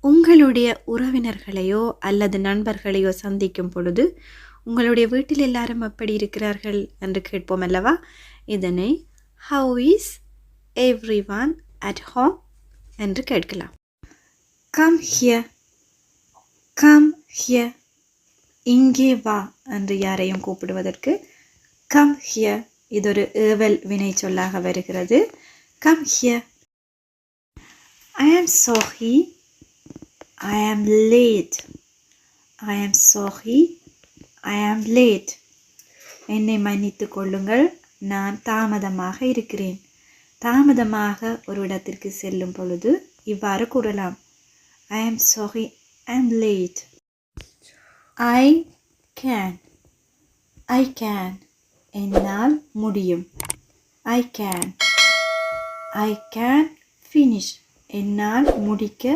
உங்களுடைய உறவினர்களையோ அல்லது நண்பர்களையோ சந்திக்கும் பொழுது உங்களுடைய வீட்டில் எல்லாரும் எப்படி இருக்கிறார்கள் என்று கேட்போம் அல்லவா? இதனை how is everyone at home என்று கேட்கலாம். come here, come here, இங்கே வா என்று யாரையும் கூப்பிடுவதற்கு come here இது ஒரு ஏவல் வினை சொல்லாக வருகிறது. come here. I am sorry, I am late. I am sorry, I am late. என்னை மன்னித்துக் கொள்ளுங்கள், நான் தாமதமாக இருக்கிறேன். தாமதமாக ஒரு இடத்திற்கு செல்லும் பொழுது இவ்வாறு கூறலாம். I am sorry, I am late. I can. I can. என்னால் முடியும். I can. I can finish. என்னால் முடிக்க